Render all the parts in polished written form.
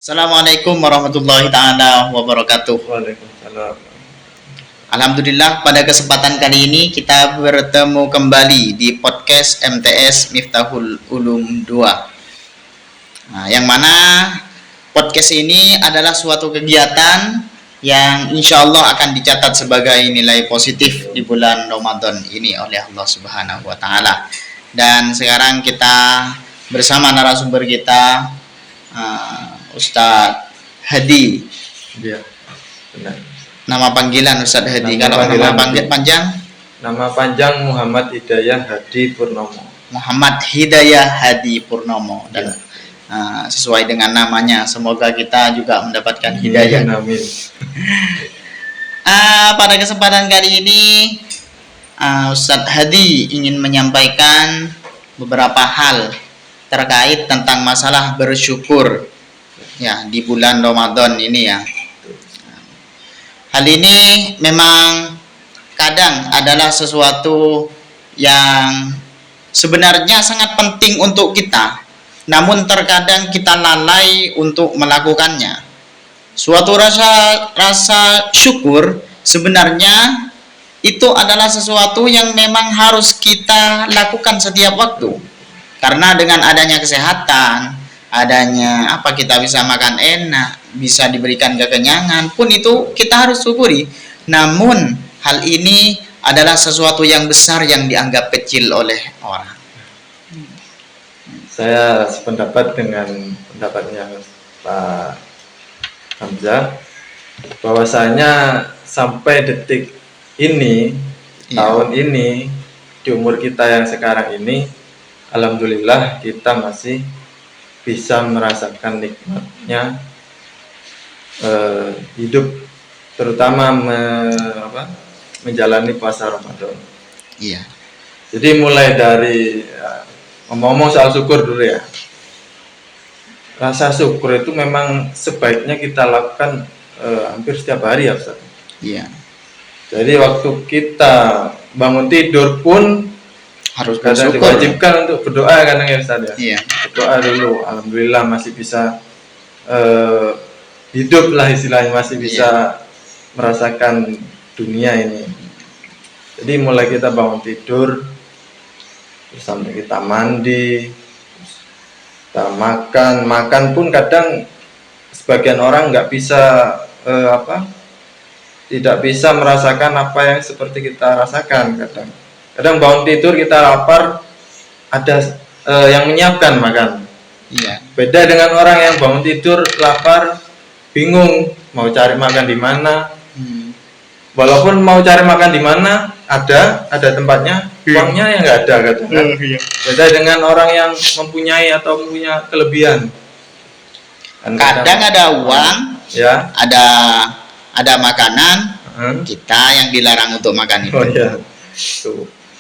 Assalamualaikum warahmatullahi taala wabarakatuh. Waalaikumsalam. Alhamdulillah pada kesempatan kali ini kita bertemu kembali di podcast MTS Miftahul Ulum 2. Yang mana podcast ini adalah suatu kegiatan yang insya Allah akan dicatat sebagai nilai positif di bulan Ramadan ini oleh Allah Subhanahu wa Ta'ala. Dan sekarang kita bersama narasumber kita, Ustadz Hadi. Iya, benar. Nama panggilan Ustadz Hadi. Nama Kalau panggilan nama panjang? Nama panjang Muhammad Hidayah Hadi Purnomo. Muhammad Hidayah Hadi Purnomo. Dan sesuai dengan namanya, semoga kita juga mendapatkan hidayah. Amin. Pada kesempatan kali ini, Ustadz Hadi ingin menyampaikan beberapa hal terkait tentang masalah bersyukur ya di bulan Ramadan ini ya. Hal ini memang kadang adalah sesuatu yang sebenarnya sangat penting untuk kita, namun terkadang kita lalai untuk melakukannya. Suatu rasa syukur sebenarnya itu adalah sesuatu yang memang harus kita lakukan setiap waktu. Karena dengan adanya kesehatan, adanya kita bisa makan enak, bisa diberikan kekenyangan pun itu kita harus syukuri. Namun hal ini adalah sesuatu yang besar yang dianggap kecil oleh orang. Saya sependapat dengan pendapatnya Pak Hamzah, bahwasanya sampai detik ini, tahun ini, di umur kita yang sekarang ini, alhamdulillah kita masih bisa merasakan nikmatnya hidup, terutama menjalani puasa Ramadan. Iya. Jadi mulai dari ngomong soal syukur dulu ya. Rasa syukur itu memang sebaiknya kita lakukan hampir setiap hari ya Ustaz. Iya. Jadi waktu kita bangun tidur pun Harus kadang bersyukur. diwajibkan untuk berdoa kadang ya Ustaz ya. Iya. Berdoa dulu, alhamdulillah masih bisa hidup lah istilahnya, masih bisa merasakan dunia ini. Jadi mulai kita bangun tidur, terus sampai kita mandi, kita makan pun kadang sebagian orang nggak bisa tidak bisa merasakan apa yang seperti kita rasakan. Kadang bangun tidur kita lapar, ada yang menyiapkan makan. Iya. Beda dengan orang yang bangun tidur lapar, bingung mau cari makan di mana. Walaupun mau cari makan di mana, ada tempatnya, uangnya yang nggak ada katakan. Beda dengan orang yang mempunyai atau punya kelebihan. Kadang ada uang, ya, ada makanan, kita yang dilarang untuk makan itu. Oh iya,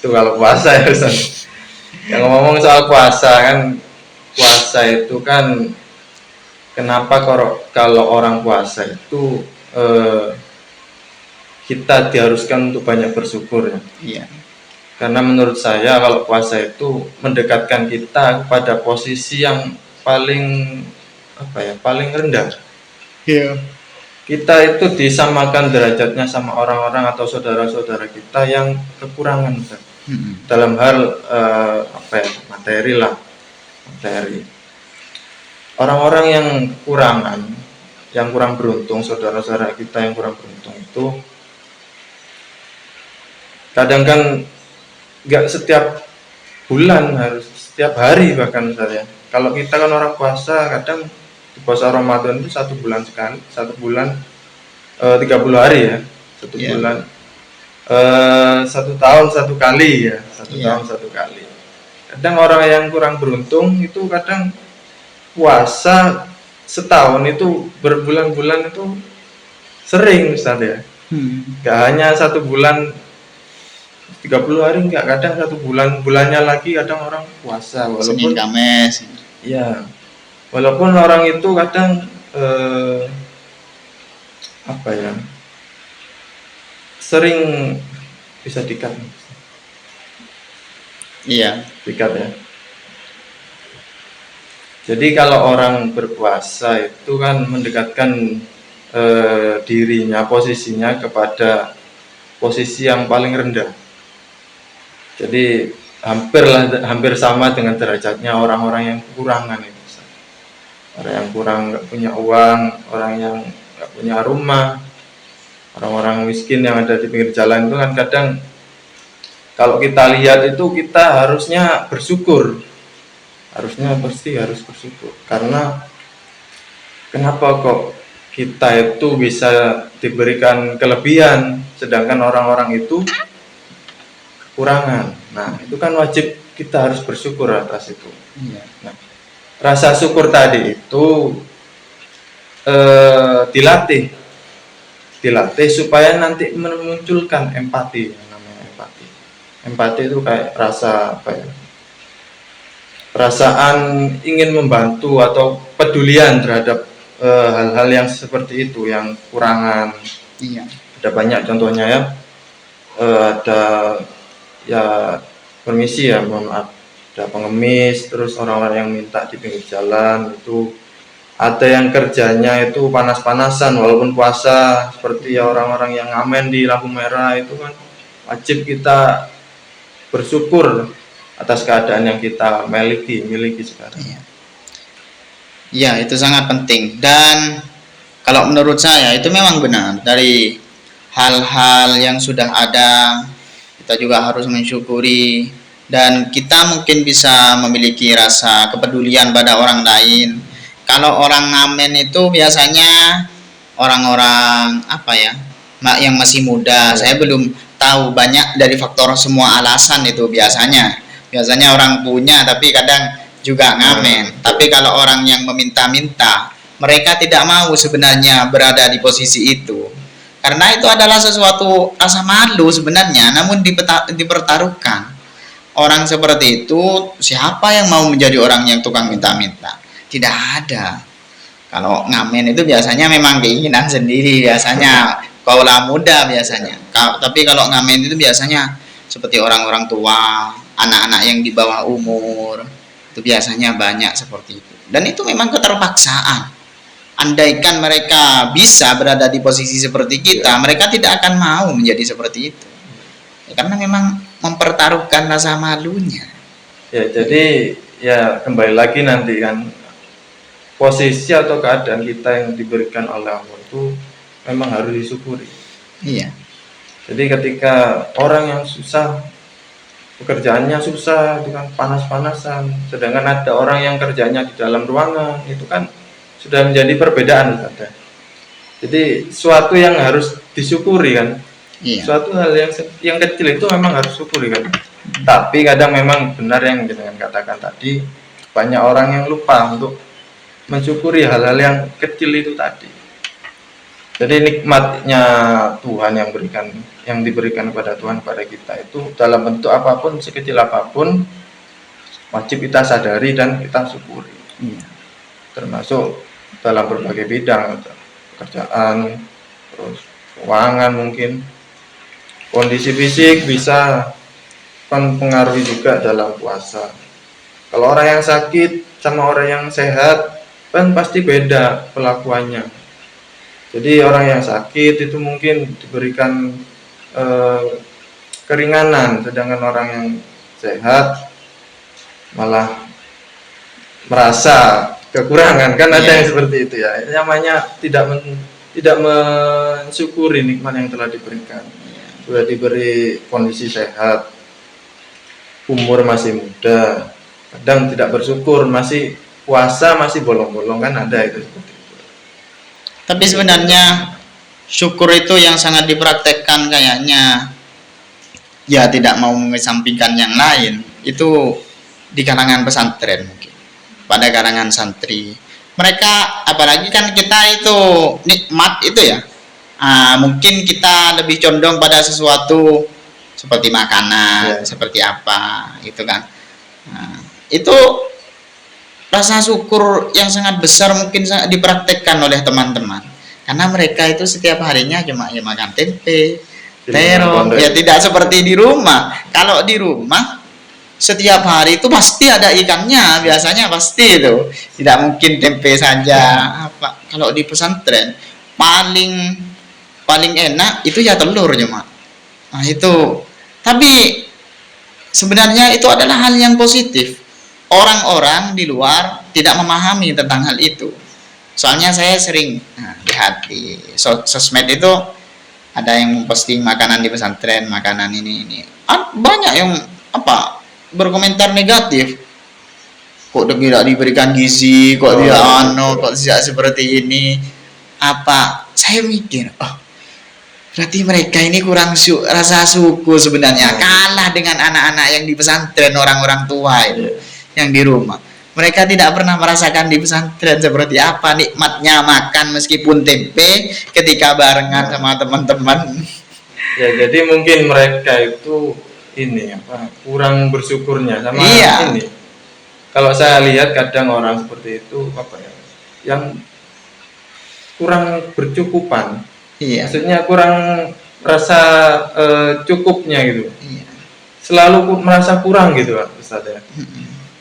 itu kalau puasa ya Ustaz. Yang ngomong soal puasa kan, puasa itu kan kenapa kalau orang puasa itu kita diharuskan untuk banyak bersyukur ya. Iya. Karena menurut saya kalau puasa itu mendekatkan kita pada posisi yang paling paling rendah. Iya. Kita itu disamakan derajatnya sama orang-orang atau saudara-saudara kita yang kekurangan dalam hal materi. Orang-orang yang kurangan, yang kurang beruntung, saudara-saudara kita yang kurang beruntung itu kadang kan nggak setiap bulan, harus setiap hari bahkan misalnya. Kalau kita kan orang puasa, kadang di puasa Ramadan itu 1 bulan sekali, 1 bulan 30 hari ya, 1 bulan 1 tahun 1 kali ya, 1 tahun 1 kali. Kadang orang yang kurang beruntung itu kadang puasa setahun itu berbulan-bulan itu sering Ustaz ya. Gak hanya 1 bulan 30 hari, enggak, kadang 1 bulannya lagi kadang orang puasa walaupun Senin Kamis. Iya. Walaupun orang itu kadang sering bisa dikat. Iya. Dikat ya. Jadi kalau orang berpuasa itu kan mendekatkan dirinya, posisinya kepada posisi yang paling rendah. Jadi hampir sama dengan derajatnya orang-orang yang kekurangan itu. Orang yang kurang, nggak punya uang, orang yang nggak punya rumah, orang-orang miskin yang ada di pinggir jalan itu kan kadang kalau kita lihat itu kita harusnya bersyukur, harusnya pasti harus bersyukur. Karena kenapa kok kita itu bisa diberikan kelebihan sedangkan orang-orang itu kekurangan. Nah, itu kan wajib kita harus bersyukur atas itu. Iya. Nah, rasa syukur tadi itu dilatih supaya nanti memunculkan empati, yang namanya empati. Empati itu kayak rasa apa ya? Perasaan ingin membantu atau pedulian terhadap hal-hal yang seperti itu, yang kurangan. Iya. Ada banyak contohnya ya. Ada ya, permisi ya, mohon maaf, ada pengemis, terus orang-orang yang minta di pinggir jalan itu, ada yang kerjanya itu panas-panasan walaupun puasa, seperti ya orang-orang yang ngamen di lampu merah itu kan wajib kita bersyukur atas keadaan yang kita miliki sekarang. Iya. Ya, itu sangat penting. Dan kalau menurut saya itu memang benar, dari hal-hal yang sudah ada kita juga harus mensyukuri, dan kita mungkin bisa memiliki rasa kepedulian pada orang lain. Kalau orang ngamen itu biasanya orang-orang apa ya, yang masih muda. Saya belum tahu banyak dari faktor semua alasan itu biasanya orang punya tapi kadang juga ngamen. Tapi kalau orang yang meminta-minta, mereka tidak mau sebenarnya berada di posisi itu, karena itu adalah sesuatu rasa malu sebenarnya, namun dipertaruhkan. Orang seperti itu, siapa yang mau menjadi orang yang tukang minta-minta? Tidak ada. Kalau ngamen itu biasanya memang keinginan sendiri, biasanya kaula muda biasanya. Tapi kalau ngamen itu biasanya seperti orang-orang tua, anak-anak yang di bawah umur, itu biasanya banyak seperti itu. Dan itu memang keterpaksaan. Andaikan mereka bisa berada di posisi seperti kita, mereka tidak akan mau menjadi seperti itu. Karena memang mempertaruhkan rasa malunya. Ya, jadi ya kembali lagi nanti kan, posisi atau keadaan kita yang diberikan oleh Allah itu memang harus disyukuri. Iya. Jadi ketika orang yang susah, pekerjaannya susah, itu kan panas-panasan, sedangkan ada orang yang kerjanya di dalam ruangan, itu kan sudah menjadi perbedaan. Jadi suatu yang harus disyukuri kan. Iya. Suatu hal yang kecil itu memang harus syukuri kan. Tapi kadang memang benar yang dengan katakan tadi, banyak orang yang lupa untuk mensyukuri hal-hal yang kecil itu tadi. Jadi nikmatnya Tuhan yang diberikan kepada Tuhan pada kita itu dalam bentuk apapun, sekecil apapun, wajib kita sadari dan kita syukuri. Termasuk dalam berbagai bidang, pekerjaan, terus keuangan mungkin, kondisi fisik bisa mempengaruhi juga dalam puasa. Kalau orang yang sakit sama orang yang sehat kan pasti beda pelakuannya. Jadi orang yang sakit itu mungkin diberikan keringanan, sedangkan orang yang sehat malah merasa kekurangan. Kan ada yang seperti itu ya. Namanya tidak mensyukuri nikmat yang telah diberikan. Sudah diberi kondisi sehat, umur masih muda, kadang tidak bersyukur, masih puasa masih bolong-bolong, kan ada itu seperti itu. Tapi sebenarnya syukur itu yang sangat dipraktekkan kayaknya, ya tidak mau mengesampingkan yang lain, itu di kalangan pesantren mungkin, pada kalangan santri. Mereka apalagi kan kita itu nikmat itu ya, mungkin kita lebih condong pada sesuatu seperti makanan, seperti apa itu kan. Itu rasa syukur yang sangat besar mungkin sangat dipraktekkan oleh teman-teman, karena mereka itu setiap harinya cuma ya makan tempe, terong, ya tidak seperti di rumah. Kalau di rumah setiap hari itu pasti ada ikannya, biasanya pasti itu. Tidak mungkin tempe saja. Apa kalau di pesantren paling paling enak itu ya telur cuma. Nah, itu. Tapi sebenarnya itu adalah hal yang positif. Orang-orang di luar tidak memahami tentang hal itu. Soalnya saya sering lihat di sosmed itu ada yang memposting makanan di pesantren, makanan ini. Banyak yang apa berkomentar negatif. Kok tidak diberikan gizi, kok tidak kok tidak seperti ini. Apa saya mikir, oh, berarti mereka ini kurang rasa syukur sebenarnya, kalah dengan anak-anak yang di pesantren, orang-orang tua itu yang di rumah. Mereka tidak pernah merasakan di pesantren seperti apa nikmatnya makan meskipun tempe ketika barengan sama teman-teman. Ya, jadi mungkin mereka itu ini apa kurang bersyukurnya sama ini. Kalau saya lihat kadang orang seperti itu apa ya, yang kurang bercukupan. Iya. Maksudnya kurang rasa cukupnya gitu. Iya. Selalu merasa kurang gitu, Ustaz ya.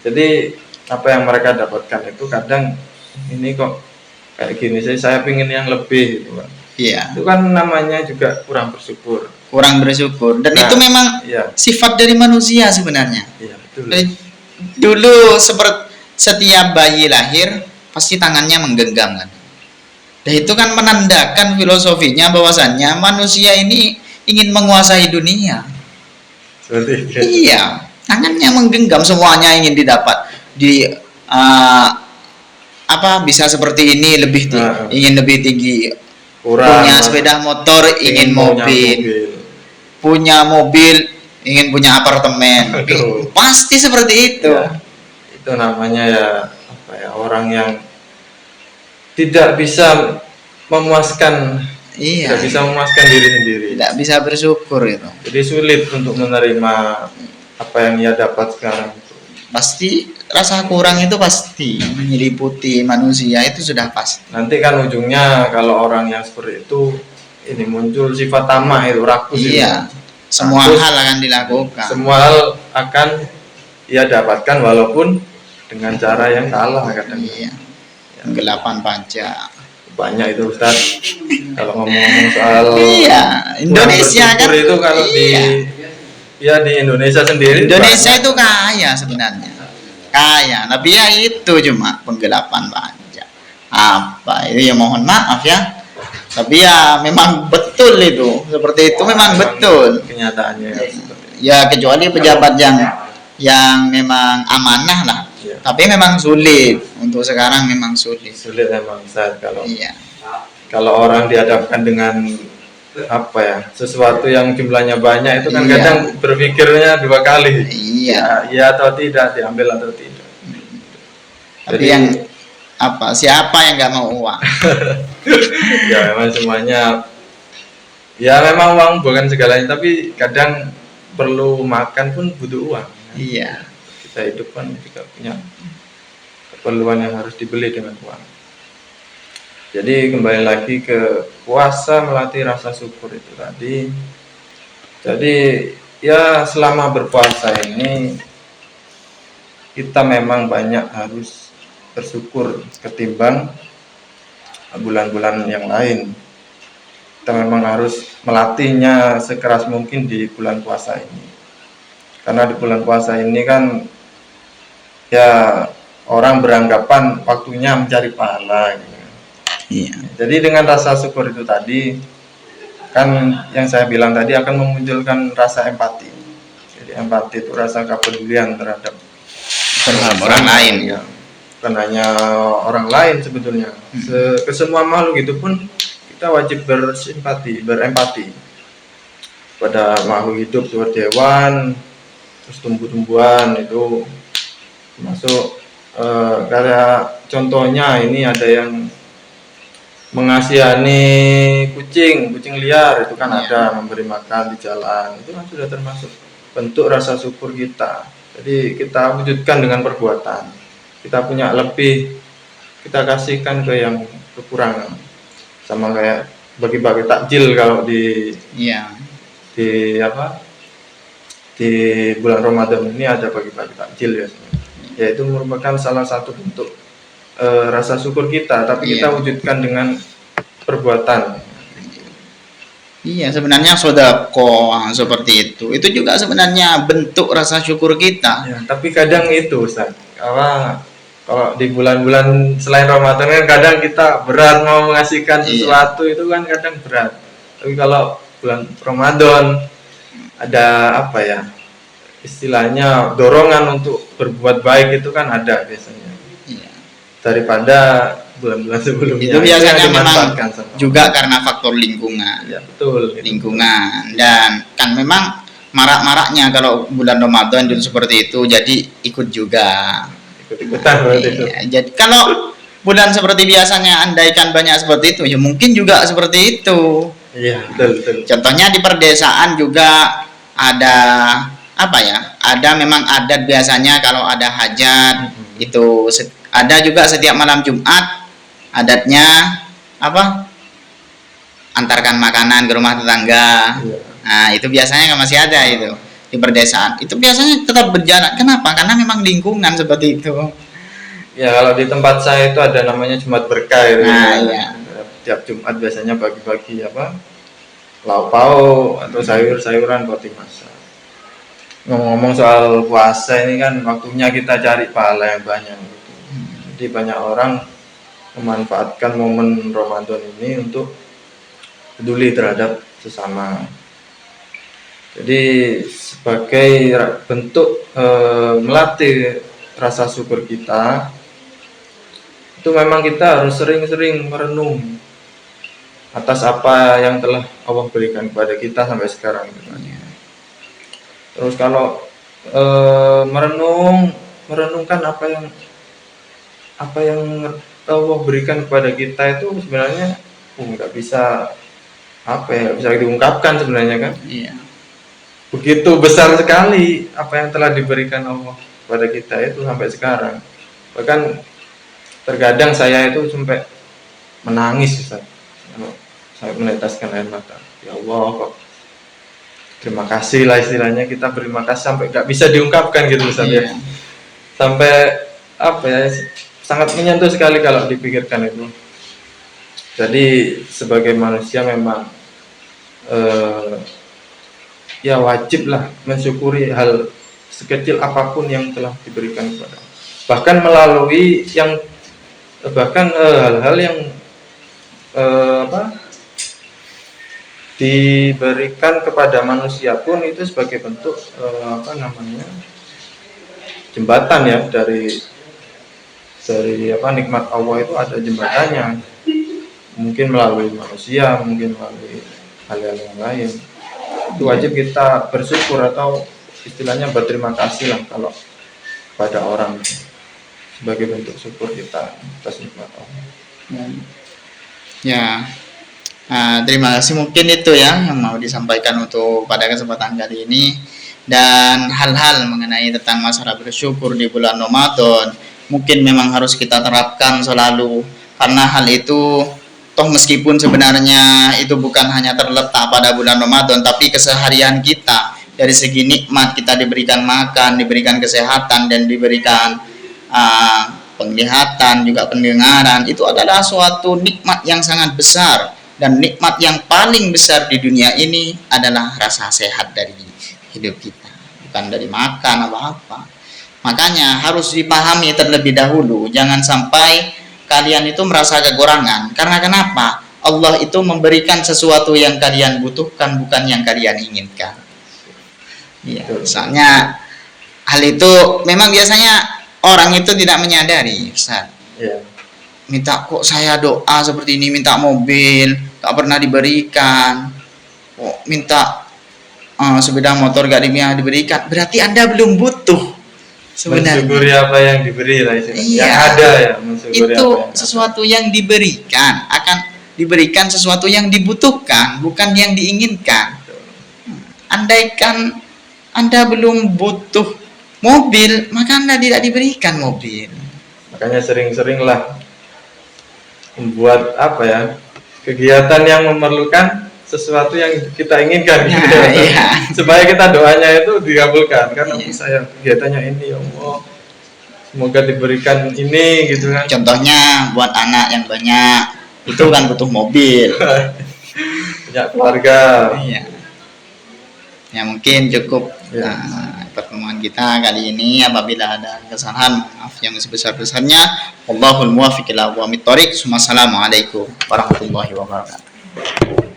Jadi apa yang mereka dapatkan itu kadang ini kok kayak gini saya pingin yang lebih gitu, Pak. Iya. Itu kan namanya juga kurang bersyukur. Kurang bersyukur. Dan itu memang sifat dari manusia sebenarnya. Iya, betul. Dulu seperti setiap bayi lahir pasti tangannya menggenggam kan. Dan itu kan menandakan filosofinya bahwasannya manusia ini ingin menguasai dunia. Seperti itu. Iya, tangannya menggenggam, semuanya ingin didapat. Bisa seperti ini, ingin lebih tinggi. Punya sepeda motor, ingin mobil. Punya mobil, ingin punya apartemen. Pasti seperti itu. Ya, itu namanya ya apa ya, orang yang tidak bisa memuaskan, tidak bisa memuaskan diri sendiri, tidak bisa bersyukur itu. Jadi sulit untuk menerima apa yang ia dapat sekarang. Pasti rasa kurang itu pasti menyeliputi manusia, itu sudah pasti. Nanti kan ujungnya kalau orang yang seperti itu ini muncul sifat tamak itu, rakus. Iya. Semua hal akan dilakukan. Semua hal akan ia dapatkan walaupun dengan cara yang salah kadang. Iya. Penggelapan pajak. Banyak itu, Ustaz. Kalau ngomong-ngomong soal Indonesia kan itu kalau di Indonesia sendiri. Indonesia itu kaya sebenarnya. Kaya, tapi ya itu cuma penggelapan pajak. Apa itu ya, mohon maaf ya. Tapi ya memang betul itu. Seperti itu memang betul kenyataannya. Ya kecuali pejabat yang memang amanah lah. Tapi memang sulit untuk sekarang, memang sulit memang Ustaz kalau orang dihadapkan dengan apa ya, sesuatu yang jumlahnya banyak itu kan kadang berpikirnya dua kali. Iya atau tidak, diambil atau tidak. Tapi yang apa, siapa yang nggak mau uang? Ya memang semuanya, ya memang uang bukan segalanya, tapi kadang perlu makan pun butuh uang. Iya. Kita hidup kan juga punya keperluan yang harus dibeli dengan uang. Jadi kembali lagi ke puasa melatih rasa syukur itu tadi. Jadi ya selama berpuasa ini kita memang banyak harus bersyukur ketimbang bulan-bulan yang lain. Kita memang harus melatihnya sekeras mungkin di bulan puasa ini. Karena di bulan puasa ini kan ya orang beranggapan waktunya mencari pahala gitu. Iya. Jadi dengan rasa syukur itu tadi kan yang saya bilang tadi akan memunculkan rasa empati. Jadi empati itu rasa kepedulian terhadap orang lain ya. Bukan hanya orang lain sebetulnya. Ke semua makhluk itu pun kita wajib bersimpati, berempati pada makhluk hidup seperti hewan, terus tumbuh-tumbuhan itu termasuk kayak contohnya ini ada yang mengasihani kucing liar itu kan ada, memberi makan di jalan, itu kan sudah termasuk bentuk rasa syukur kita. Jadi kita wujudkan dengan perbuatan. Kita punya lebih, kita kasihkan ke yang kekurangan. Sama kayak bagi-bagi takjil kalau di di bulan Ramadan ini ada bagi-bagi takjil ya, yaitu merupakan salah satu bentuk rasa syukur kita, tapi kita Iya. wujudkan dengan perbuatan. Iya, sebenarnya sodako seperti itu. Itu juga sebenarnya bentuk rasa syukur kita. Ya, tapi kadang itu Ustaz, kalau di bulan-bulan selain Ramadan kan kadang kita berat mau mengasihkan sesuatu, itu kan kadang berat. Tapi kalau bulan Ramadan ada apa ya, istilahnya dorongan untuk berbuat baik itu kan ada biasanya, Iya. daripada bulan-bulan sebelumnya. Itu biasanya yang memang dimanfaatkan sama juga karena faktor lingkungan. ya, betul. Lingkungan, dan kan memang marak-maraknya kalau bulan Ramadan dulu seperti itu, jadi ikut juga. Ikut-ikutan berarti itu. Iya, jadi kalau bulan seperti biasanya andaikan banyak seperti itu, ya mungkin juga seperti itu. Iya, betul. Contohnya di perdesaan juga ada apa ya? Ada memang adat biasanya kalau ada hajat itu ada juga setiap malam Jumat adatnya apa? Antarkan makanan ke rumah tetangga. Iya. Nah, itu biasanya kan masih ada itu di perdesaan. Itu biasanya tetap berjalan. Kenapa? Karena memang lingkungan seperti itu. Ya, kalau di tempat saya itu ada namanya Jumat Berkah itu. Nah, iya. Tiap Jumat biasanya bagi-bagi apa? Lauk pauk atau sayur-sayuran buat dimasak. Ngomong-ngomong soal puasa ini kan waktunya kita cari pahala yang banyak gitu. Jadi banyak orang memanfaatkan momen Ramadan ini untuk peduli terhadap sesama. Jadi sebagai bentuk melatih rasa syukur kita, itu memang kita harus sering-sering merenung atas apa yang telah Allah berikan kepada kita sampai sekarang. Terus kalau merenungkan apa yang Allah berikan kepada kita itu sebenarnya nggak bisa bisa diungkapkan sebenarnya kan. Iya. Begitu besar sekali apa yang telah diberikan Allah kepada kita itu sampai sekarang. Bahkan terkadang saya itu sampai menangis Ustaz. Saya meneteskan air mata. Ya Allah, kok terima kasih lah istilahnya, kita berterima kasih sampai nggak bisa diungkapkan gitu Ustaz ya. Sampai sangat menyentuh sekali kalau dipikirkan itu. Jadi sebagai manusia memang ya wajiblah mensyukuri hal sekecil apapun yang telah diberikan kepada, bahkan melalui hal-hal yang diberikan kepada manusia pun itu sebagai bentuk jembatan ya, dari nikmat Allah itu ada jembatannya, mungkin melalui manusia, mungkin melalui hal-hal yang lain. Itu wajib kita bersyukur atau istilahnya berterima kasih lah kalau pada orang, sebagai bentuk syukur kita atas nikmat Allah. Ya, terima kasih, mungkin itu ya yang mau disampaikan untuk pada kesempatan kali ini. Dan hal-hal mengenai tentang masalah bersyukur di bulan Ramadan mungkin memang harus kita terapkan selalu, karena hal itu toh meskipun sebenarnya itu bukan hanya terletak pada bulan Ramadan, tapi keseharian kita dari segi nikmat kita diberikan makan, diberikan kesehatan, dan diberikan penglihatan, juga pendengaran, itu adalah suatu nikmat yang sangat besar. Dan nikmat yang paling besar di dunia ini adalah rasa sehat dari hidup kita, bukan dari makan apa-apa. Makanya harus dipahami terlebih dahulu, jangan sampai kalian itu merasa kekurangan. Karena kenapa? Allah itu memberikan sesuatu yang kalian butuhkan, bukan yang kalian inginkan. Ya, soalnya hal itu memang biasanya orang itu tidak menyadari, Ustaz. Yeah. Minta kok saya doa seperti ini, minta mobil, tak pernah diberikan. Kok minta sepeda motor gak diberikan, berarti Anda belum butuh sebenarnya. Mensyukuri apa yang diberi lah istilahnya. Iya, yang ada ya, mensyukuri itu apa yang sesuatu yang diberikan, akan diberikan sesuatu yang dibutuhkan, bukan yang diinginkan. Andaikan Anda belum butuh mobil, maka Anda tidak diberikan mobil. Makanya sering-seringlah membuat kegiatan yang memerlukan sesuatu yang kita inginkan gitu Nah, ya. iya. Supaya kita doanya itu dikabulkan karena Iya. saya kegiatannya ini ya Allah, semoga diberikan ini gitu kan. Contohnya buat anak yang banyak itu kan butuh mobil. Punya keluarga. Iya. Ya mungkin cukup Ya. pertemuan kita kali ini. Apabila ada kesalahan, maaf yang sebesar-besarnya. Wallahul muwaffiq ila aqwamit thoriq. Wassalamualaikum warahmatullahi wabarakatuh.